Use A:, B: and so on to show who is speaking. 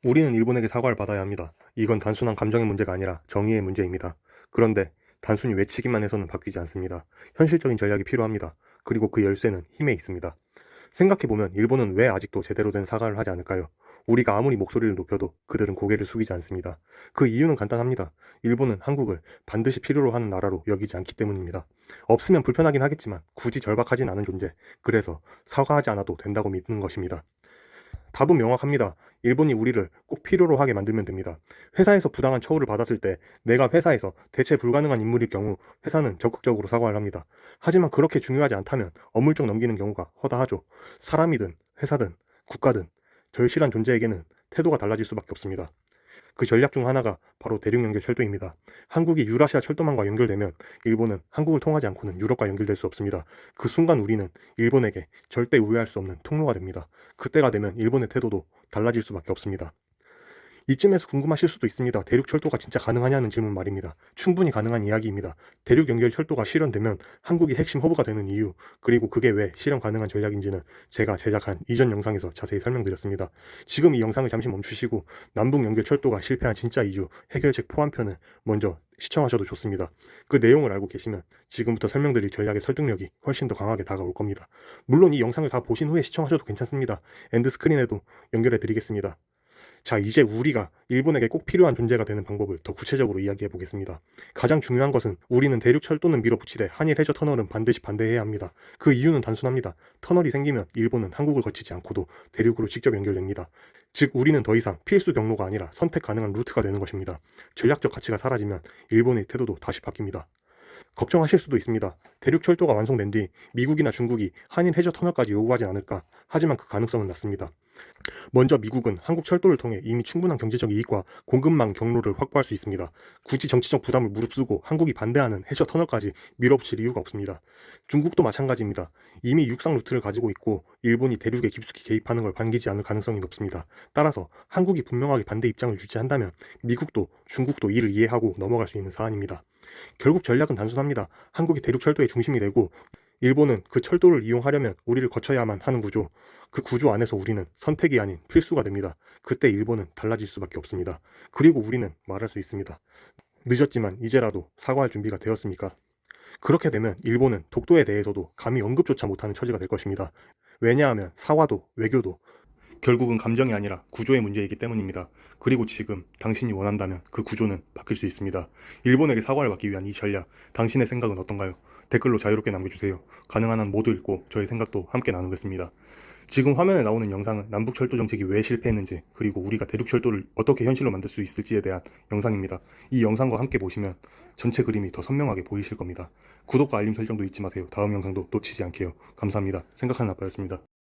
A: 우리는 일본에게 사과를 받아야 합니다. 이건 단순한 감정의 문제가 아니라 정의의 문제입니다. 그런데 단순히 외치기만 해서는 바뀌지 않습니다. 현실적인 전략이 필요합니다. 그리고 그 열쇠는 힘에 있습니다. 생각해보면 일본은 왜 아직도 제대로 된 사과를 하지 않을까요? 우리가 아무리 목소리를 높여도 그들은 고개를 숙이지 않습니다. 그 이유는 간단합니다. 일본은 한국을 반드시 필요로 하는 나라로 여기지 않기 때문입니다. 없으면 불편하긴 하겠지만 굳이 절박하진 않은 존재. 그래서 사과하지 않아도 된다고 믿는 것입니다. 답은 명확합니다. 일본이 우리를 꼭 필요로 하게 만들면 됩니다. 회사에서 부당한 처우를 받았을 때 내가 회사에서 대체 불가능한 인물일 경우 회사는 적극적으로 사과를 합니다. 하지만 그렇게 중요하지 않다면 어물쩍 넘기는 경우가 허다하죠. 사람이든 회사든 국가든 절실한 존재에게는 태도가 달라질 수밖에 없습니다. 그 전략 중 하나가 바로 대륙 연결 철도입니다. 한국이 유라시아 철도망과 연결되면 일본은 한국을 통하지 않고는 유럽과 연결될 수 없습니다. 그 순간 우리는 일본에게 절대 우회할 수 없는 통로가 됩니다. 그때가 되면 일본의 태도도 달라질 수밖에 없습니다. 이쯤에서 궁금하실 수도 있습니다. 대륙 철도가 진짜 가능하냐는 질문 말입니다. 충분히 가능한 이야기입니다. 대륙 연결 철도가 실현되면 한국이 핵심 허브가 되는 이유, 그리고 그게 왜 실현 가능한 전략인지는 제가 제작한 이전 영상에서 자세히 설명드렸습니다. 지금 이 영상을 잠시 멈추시고 남북 연결 철도가 실패한 진짜 이유, 해결책 포함편을 먼저 시청하셔도 좋습니다. 그 내용을 알고 계시면 지금부터 설명드릴 전략의 설득력이 훨씬 더 강하게 다가올 겁니다. 물론 이 영상을 다 보신 후에 시청하셔도 괜찮습니다. 엔드스크린에도 연결해 드리겠습니다. 자, 이제 우리가 일본에게 꼭 필요한 존재가 되는 방법을 더 구체적으로 이야기해 보겠습니다. 가장 중요한 것은 우리는 대륙 철도는 밀어붙이되 한일 해저 터널은 반드시 반대해야 합니다. 그 이유는 단순합니다. 터널이 생기면 일본은 한국을 거치지 않고도 대륙으로 직접 연결됩니다. 즉, 우리는 더 이상 필수 경로가 아니라 선택 가능한 루트가 되는 것입니다. 전략적 가치가 사라지면 일본의 태도도 다시 바뀝니다. 걱정하실 수도 있습니다. 대륙 철도가 완성된 뒤 미국이나 중국이 한일 해저 터널까지 요구하진 않을까? 하지만 그 가능성은 낮습니다. 먼저 미국은 한국 철도를 통해 이미 충분한 경제적 이익과 공급망 경로를 확보할 수 있습니다. 굳이 정치적 부담을 무릅쓰고 한국이 반대하는 해저 터널까지 밀어붙일 이유가 없습니다. 중국도 마찬가지입니다. 이미 육상 루트를 가지고 있고 일본이 대륙에 깊숙이 개입하는 걸 반기지 않을 가능성이 높습니다. 따라서 한국이 분명하게 반대 입장을 유지한다면 미국도 중국도 이를 이해하고 넘어갈 수 있는 사안입니다. 결국 전략은 단순합니다. 한국이 대륙 철도의 중심이 되고 일본은 그 철도를 이용하려면 우리를 거쳐야만 하는 구조. 그 구조 안에서 우리는 선택이 아닌 필수가 됩니다. 그때 일본은 달라질 수밖에 없습니다. 그리고 우리는 말할 수 있습니다. 늦었지만 이제라도 사과할 준비가 되었습니까? 그렇게 되면 일본은 독도에 대해서도 감히 언급조차 못하는 처지가 될 것입니다. 왜냐하면 사과도 외교도 결국은 감정이 아니라 구조의 문제이기 때문입니다. 그리고 지금 당신이 원한다면 그 구조는 바뀔 수 있습니다. 일본에게 사과를 받기 위한 이 전략, 당신의 생각은 어떤가요? 댓글로 자유롭게 남겨주세요. 가능한 한 모두 읽고 저의 생각도 함께 나누겠습니다. 지금 화면에 나오는 영상은 남북철도 정책이 왜 실패했는지, 그리고 우리가 대륙철도를 어떻게 현실로 만들 수 있을지에 대한 영상입니다. 이 영상과 함께 보시면 전체 그림이 더 선명하게 보이실 겁니다. 구독과 알림 설정도 잊지 마세요. 다음 영상도 놓치지 않게요. 감사합니다. 생각하는 아빠였습니다.